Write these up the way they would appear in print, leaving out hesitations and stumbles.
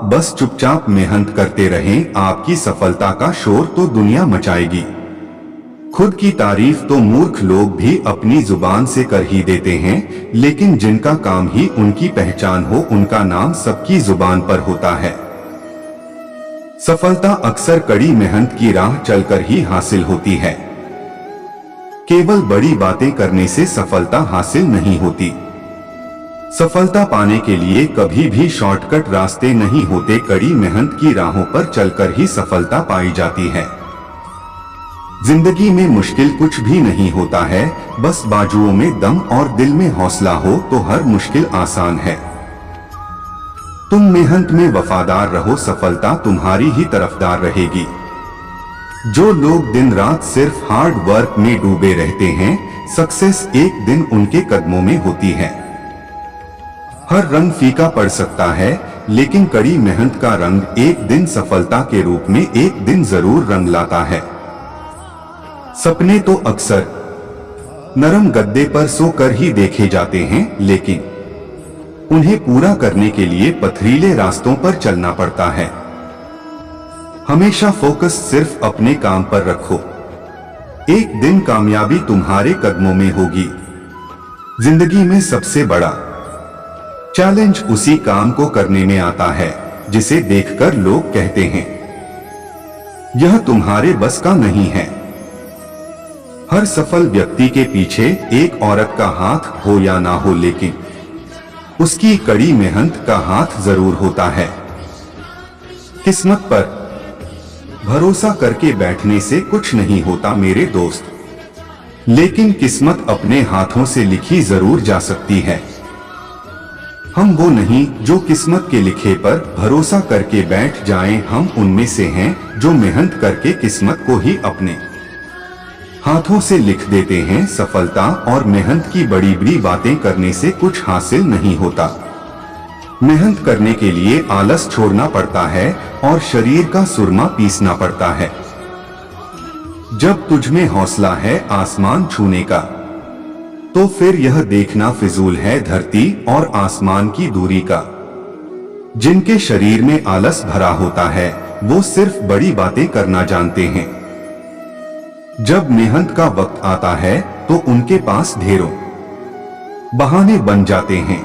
बस चुपचाप मेहनत करते रहें, आपकी सफलता का शोर तो दुनिया मचाएगी। खुद की तारीफ तो मूर्ख लोग भी अपनी जुबान से कर ही देते हैं, लेकिन जिनका काम ही उनकी पहचान हो, उनका नाम सबकी जुबान पर होता है। सफलता अक्सर कड़ी मेहनत की राह चलकर ही हासिल होती है। केवल बड़ी बातें करने से सफलता हासिल नहीं होती। सफलता पाने के लिए कभी भी शॉर्टकट रास्ते नहीं होते, कड़ी मेहनत की राहों पर चलकर ही सफलता पाई जाती है। जिंदगी में मुश्किल कुछ भी नहीं होता है, बस बाजुओं में दम और दिल में हौसला हो तो हर मुश्किल आसान है। तुम मेहनत में वफादार रहो, सफलता तुम्हारी ही तरफदार रहेगी। जो लोग दिन रात सिर्फ हार्ड वर्क में डूबे रहते हैं, सक्सेस एक दिन उनके कदमों में होती है। हर रंग फीका पड़ सकता है, लेकिन कड़ी मेहनत का रंग एक दिन सफलता के रूप में एक दिन जरूर रंग लाता है। सपने तो अक्सर नरम गद्दे पर सोकर ही देखे जाते हैं, लेकिन उन्हें पूरा करने के लिए पथरीले रास्तों पर चलना पड़ता है। हमेशा फोकस सिर्फ अपने काम पर रखो, एक दिन कामयाबी तुम्हारे कदमों में होगी। जिंदगी में सबसे बड़ा चैलेंज उसी काम को करने में आता है जिसे देखकर लोग कहते हैं यह तुम्हारे बस का नहीं है। हर सफल व्यक्ति के पीछे एक औरत का हाथ हो या ना हो, लेकिन उसकी कड़ी मेहनत का हाथ जरूर होता है। किस्मत पर भरोसा करके बैठने से कुछ नहीं होता मेरे दोस्त, लेकिन किस्मत अपने हाथों से लिखी जरूर जा सकती है। हम वो नहीं जो किस्मत के लिखे पर भरोसा करके बैठ जाएं, हम उनमें से हैं जो मेहनत करके किस्मत को ही अपने हाथों से लिख देते हैं। सफलता और मेहनत की बड़ी बड़ी बातें करने से कुछ हासिल नहीं होता। मेहनत करने के लिए आलस छोड़ना पड़ता है और शरीर का सुरमा पीसना पड़ता है। जब तुझमें हौसला है आसमान छूने का, तो फिर यह देखना फिजूल है धरती और आसमान की दूरी का। जिनके शरीर में आलस भरा होता है, वो सिर्फ बड़ी बातें करना जानते हैं। जब मेहनत का वक्त आता है तो उनके पास ढेरों बहाने बन जाते हैं।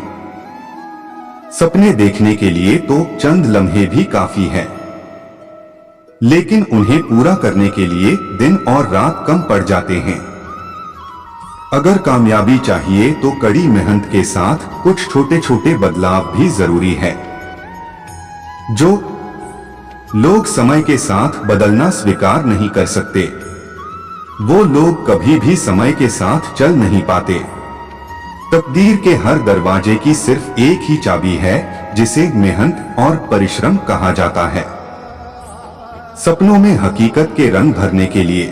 सपने देखने के लिए तो चंद लम्हे भी काफी है, लेकिन उन्हें पूरा करने के लिए दिन और रात कम पड़ जाते हैं। अगर कामयाबी चाहिए तो कड़ी मेहनत के साथ कुछ छोटे छोटे बदलाव भी जरूरी है। जो लोग समय के साथ बदलना स्वीकार नहीं कर सकते, वो लोग कभी भी समय के साथ चल नहीं पाते। तकदीर के हर दरवाजे की सिर्फ एक ही चाबी है, जिसे मेहनत और परिश्रम कहा जाता है। सपनों में हकीकत के रंग भरने के लिए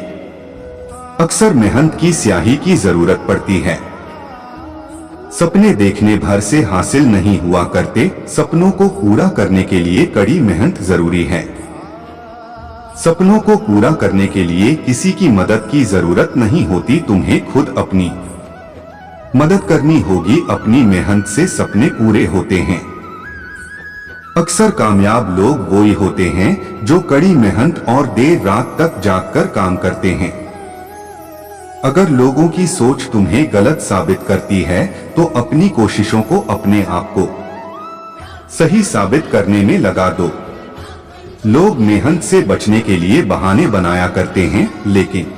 अक्सर मेहनत की स्याही की जरूरत पड़ती है। सपने देखने भर से हासिल नहीं हुआ करते, सपनों को पूरा करने के लिए कड़ी मेहनत जरूरी है। सपनों को पूरा करने के लिए किसी की मदद की जरूरत नहीं होती, तुम्हें खुद अपनी मदद करनी होगी। अपनी मेहनत से सपने पूरे होते हैं। अक्सर कामयाब लोग वो ही होते हैं जो कड़ी मेहनत और देर रात तक जागकर काम करते हैं। अगर लोगों की सोच तुम्हें गलत साबित करती है, तो अपनी कोशिशों को अपने आप को सही साबित करने में लगा दो। लोग मेहनत से बचने के लिए बहाने बनाया करते हैं, लेकिन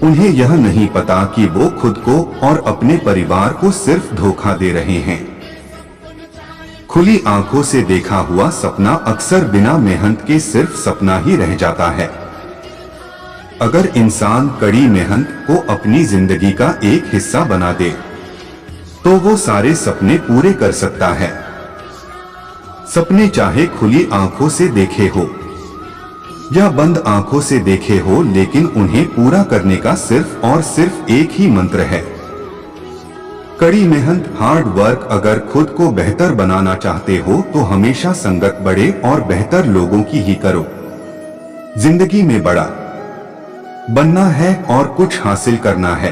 उन्हें यह नहीं पता कि वो खुद को और अपने परिवार को सिर्फ धोखा दे रहे हैं। खुली आंखों से देखा हुआ सपना अक्सर बिना मेहनत के सिर्फ सपना ही रह जाता है। अगर इंसान कड़ी मेहनत को अपनी जिंदगी का एक हिस्सा बना दे, तो वो सारे सपने पूरे कर सकता है। सपने चाहे खुली आंखों से देखे हो या बंद आंखों से देखे हो, लेकिन उन्हें पूरा करने का सिर्फ और सिर्फ एक ही मंत्र है, कड़ी मेहनत, हार्ड वर्क। अगर खुद को बेहतर बनाना चाहते हो तो हमेशा संगत बड़े और बेहतर लोगों की ही करो। जिंदगी में बड़ा बनना है और कुछ हासिल करना है,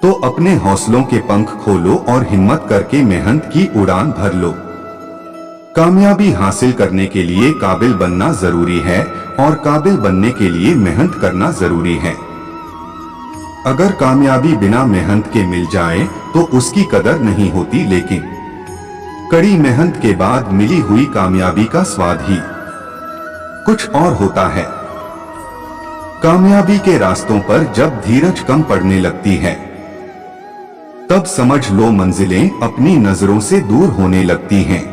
तो अपने हौसलों के पंख खोलो और हिम्मत करके मेहनत की उड़ान भर लो। कामयाबी हासिल करने के लिए काबिल बनना जरूरी है और काबिल बनने के लिए मेहनत करना जरूरी है। अगर कामयाबी बिना मेहनत के मिल जाए तो उसकी कदर नहीं होती, लेकिन कड़ी मेहनत के बाद मिली हुई कामयाबी का स्वाद ही कुछ और होता है। कामयाबी के रास्तों पर जब धीरज कम पड़ने लगती है तब समझ लो मंजिलें अपनी नजरों से दूर होने लगती हैं।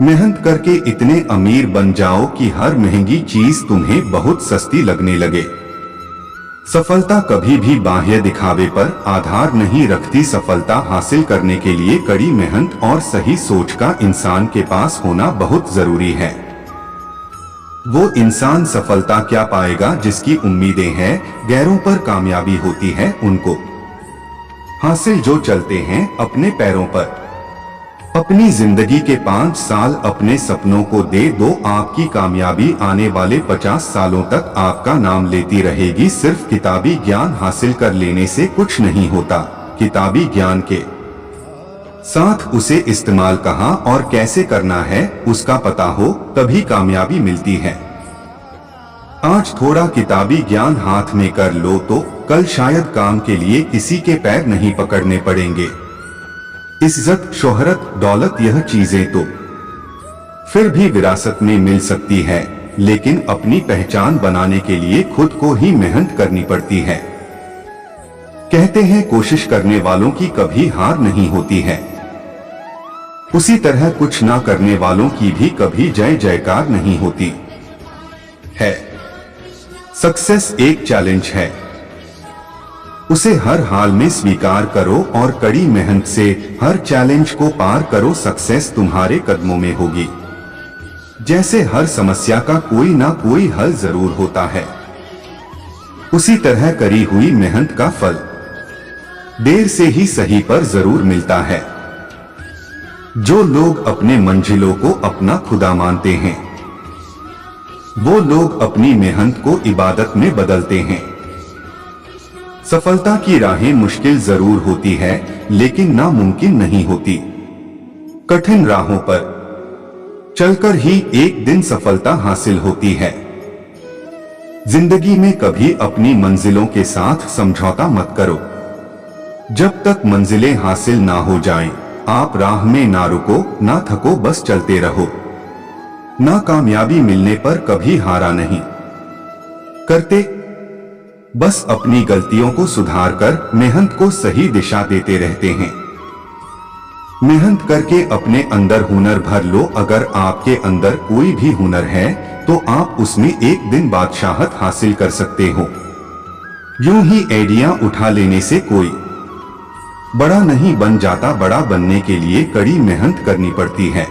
मेहनत करके इतने अमीर बन जाओ कि हर महंगी चीज तुम्हें बहुत सस्ती लगने लगे। सफलता कभी भी बाह्य दिखावे पर आधार नहीं रखती। सफलता हासिल करने के लिए कड़ी मेहनत और सही सोच का इंसान के पास होना बहुत जरूरी है। वो इंसान सफलता क्या पाएगा जिसकी उम्मीदें हैं गैरों पर कामयाबी होती है उनको हासिल जो चलते हैं अपने पैरों पर। अपनी जिंदगी के 5 साल अपने सपनों को दे दो, आपकी कामयाबी आने वाले 50 सालों तक आपका नाम लेती रहेगी। सिर्फ किताबी ज्ञान हासिल कर लेने से कुछ नहीं होता, किताबी ज्ञान के साथ उसे इस्तेमाल कहाँ और कैसे करना है उसका पता हो तभी कामयाबी मिलती है। आज थोड़ा किताबी ज्ञान हाथ में कर लो तो कल शायद काम के लिए किसी के पैर नहीं पकड़ने पड़ेंगे। इज्जत, शोहरत, दौलत यह चीजें तो फिर भी विरासत में मिल सकती है, लेकिन अपनी पहचान बनाने के लिए खुद को ही मेहनत करनी पड़ती है। कहते हैं कोशिश करने वालों की कभी हार नहीं होती है, उसी तरह कुछ ना करने वालों की भी कभी जय जयकार नहीं होती है। सक्सेस एक चैलेंज है, उसे हर हाल में स्वीकार करो और कड़ी मेहनत से हर चैलेंज को पार करो। सक्सेस तुम्हारे कदमों में होगी। जैसे हर समस्या का कोई ना कोई हल जरूर होता है, उसी तरह करी हुई मेहनत का फल देर से ही सही पर जरूर मिलता है। जो लोग अपने मंजिलों को अपना खुदा मानते हैं वो लोग अपनी मेहनत को इबादत में बदलते हैं। सफलता की राहें मुश्किल जरूर होती है लेकिन नामुमकिन नहीं होती। कठिन राहों पर चलकर ही एक दिन सफलता हासिल होती है। जिंदगी में कभी अपनी मंजिलों के साथ समझौता मत करो। जब तक मंजिलें हासिल ना हो जाएं, आप राह में ना रुको ना थको, बस चलते रहो। ना कामयाबी मिलने पर कभी हारा नहीं करते, बस अपनी गलतियों को सुधार कर मेहनत को सही दिशा देते रहते हैं। मेहनत करके अपने अंदर हुनर भर लो। अगर आपके अंदर कोई भी हुनर है तो आप उसमें एक दिन बादशाहत हासिल कर सकते हो। यूं ही एडियां उठा लेने से कोई बड़ा नहीं बन जाता, बड़ा बनने के लिए कड़ी मेहनत करनी पड़ती है।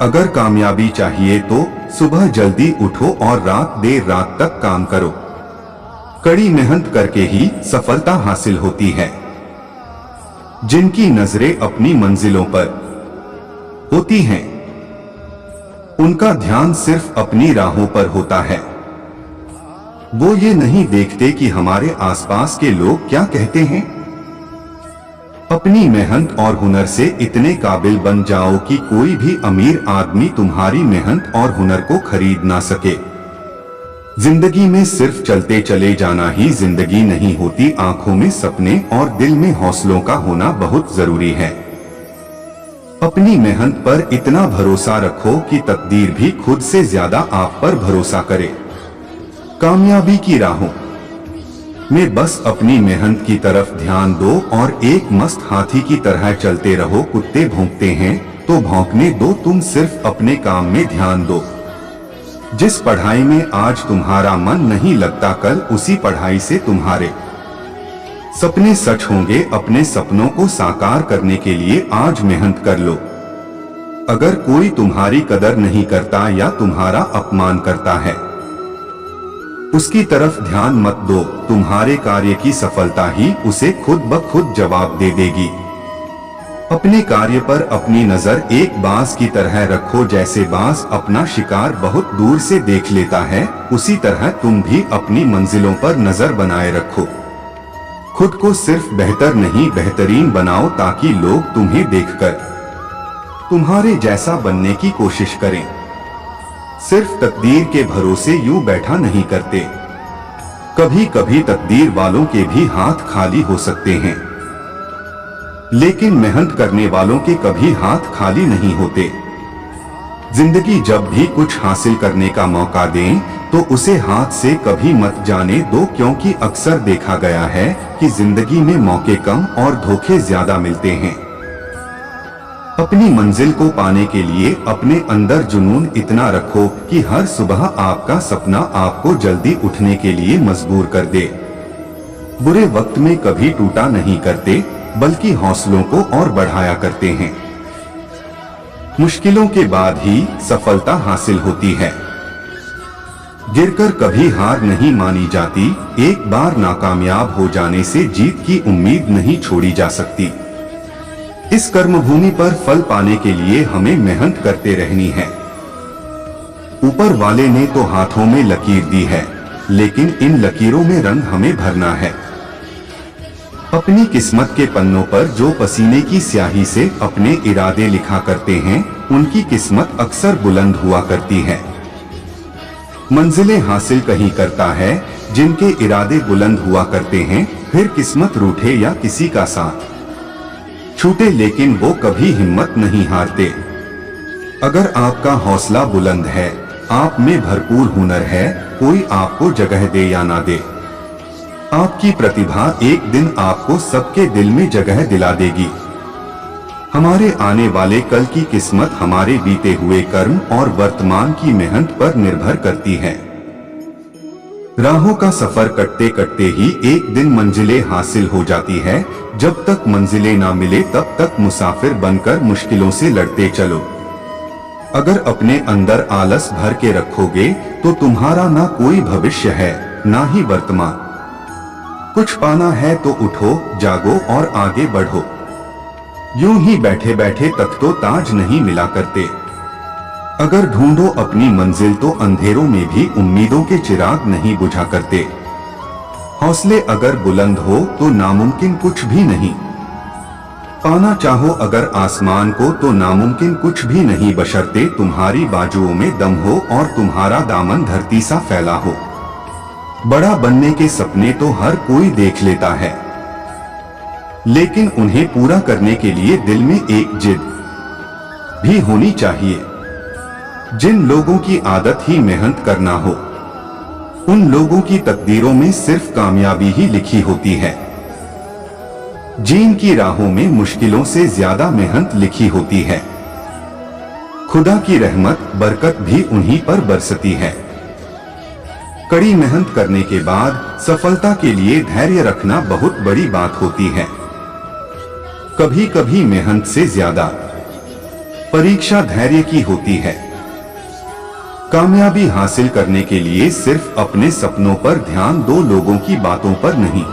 अगर कामयाबी चाहिए तो सुबह जल्दी उठो और रात देर रात तक काम करो। कड़ी मेहनत करके ही सफलता हासिल होती है। जिनकी नजरें अपनी मंजिलों पर होती हैं, उनका ध्यान सिर्फ अपनी राहों पर होता है। वो ये नहीं देखते कि हमारे आसपास के लोग क्या कहते हैं। अपनी मेहनत और हुनर से इतने काबिल बन जाओ कि कोई भी अमीर आदमी तुम्हारी मेहनत और हुनर को खरीद ना सके। जिंदगी में सिर्फ चलते चले जाना ही जिंदगी नहीं होती, आंखों में सपने और दिल में हौसलों का होना बहुत जरूरी है। अपनी मेहनत पर इतना भरोसा रखो कि तकदीर भी खुद से ज्यादा आप पर भरोसा करे। कामयाबी की राहों में बस अपनी मेहनत की तरफ ध्यान दो और एक मस्त हाथी की तरह चलते रहो। कुत्ते भौंकते हैं तो भौंकने दो, तुम सिर्फ अपने काम में ध्यान दो। जिस पढ़ाई में आज तुम्हारा मन नहीं लगता, कल उसी पढ़ाई से तुम्हारे सपने सच होंगे। अपने सपनों को साकार करने के लिए आज मेहनत कर लो। अगर कोई तुम्हारी कदर नहीं करता या तुम्हारा अपमान करता है, उसकी तरफ ध्यान मत दो। तुम्हारे कार्य की सफलता ही उसे खुद ब खुद जवाब दे देगी। अपने कार्य पर अपनी नजर एक बाज की तरह रखो। जैसे बाज अपना शिकार बहुत दूर से देख लेता है, उसी तरह तुम भी अपनी मंजिलों पर नजर बनाए रखो। खुद को सिर्फ बेहतर नहीं बेहतरीन बनाओ ताकि लोग तुम्हें देखकर तुम्हारे जैसा बनने की कोशिश करें। सिर्फ तकदीर के भरोसे यूं बैठा नहीं करते। कभी कभी तकदीर वालों के भी हाथ खाली हो सकते हैं, लेकिन मेहनत करने वालों के कभी हाथ खाली नहीं होते। जिंदगी जब भी कुछ हासिल करने का मौका दें तो उसे हाथ से कभी मत जाने दो, क्योंकि अक्सर देखा गया है कि जिंदगी में मौके कम और धोखे ज्यादा मिलते हैं। अपनी मंजिल को पाने के लिए अपने अंदर जुनून इतना रखो कि हर सुबह आपका सपना आपको जल्दी उठने के लिए मजबूर कर दे। बुरे वक्त में कभी टूटा नहीं करते, बल्कि हौसलों को और बढ़ाया करते हैं। मुश्किलों के बाद ही सफलता हासिल होती है। गिरकर कभी हार नहीं मानी जाती। एक बार नाकामयाब हो जाने से जीत की उम्मीद नहीं छोड़ी जा सकती। इस कर्मभूमि पर फल पाने के लिए हमें मेहनत करते रहनी है। ऊपर वाले ने तो हाथों में लकीर दी है, लेकिन इन लकीरों में रंग हमें भरना है। अपनी किस्मत के पन्नों पर जो पसीने की स्याही से अपने इरादे लिखा करते हैं, उनकी किस्मत अक्सर बुलंद हुआ करती है। मंजिलें हासिल कहीं करता है जिनके इरादे बुलंद हुआ करते हैं, फिर किस्मत रूठे या किसी का साथ छूटे, लेकिन वो कभी हिम्मत नहीं हारते। अगर आपका हौसला बुलंद है, आप में भरपूर हुनर है, कोई आपको जगह दे या ना दे, आपकी प्रतिभा एक दिन आपको सबके दिल में जगह दिला देगी। हमारे आने वाले कल की किस्मत हमारे बीते हुए कर्म और वर्तमान की मेहनत पर निर्भर करती है। राहों का सफर कटते कटते ही एक दिन मंजिलें हासिल हो जाती है। जब तक मंजिलें ना मिले तब तक मुसाफिर बनकर मुश्किलों से लड़ते चलो। अगर अपने अंदर आलस भर के रखोगे तो तुम्हारा ना कोई भविष्य है, ना ही वर्तमान। कुछ पाना है तो उठो, जागो और आगे बढ़ो। यूं ही बैठे बैठे तख्तो ताज नहीं मिला करते। अगर ढूंढो अपनी मंजिल तो अंधेरों में भी उम्मीदों के चिराग नहीं बुझा करते। हौसले अगर बुलंद हो तो नामुमकिन कुछ भी नहीं। पाना चाहो अगर आसमान को तो नामुमकिन कुछ भी नहीं, बशर्ते तुम्हारी बाजुओं में दम हो और तुम्हारा दामन धरती सा फैला हो। बड़ा बनने के सपने तो हर कोई देख लेता है, लेकिन उन्हें पूरा करने के लिए दिल में एक जिद भी होनी चाहिए। जिन लोगों की आदत ही मेहनत करना हो, उन लोगों की तकदीरों में सिर्फ कामयाबी ही लिखी होती है। जिनकी राहों में मुश्किलों से ज्यादा मेहनत लिखी होती है। खुदा की रहमत बरकत भी उन्हीं पर बरसती है। कड़ी मेहनत करने के बाद सफलता के लिए धैर्य रखना बहुत बड़ी बात होती है। कभी कभी मेहनत से ज्यादा परीक्षा धैर्य की होती है। कामयाबी हासिल करने के लिए सिर्फ अपने सपनों पर ध्यान दो, लोगों की बातों पर नहीं।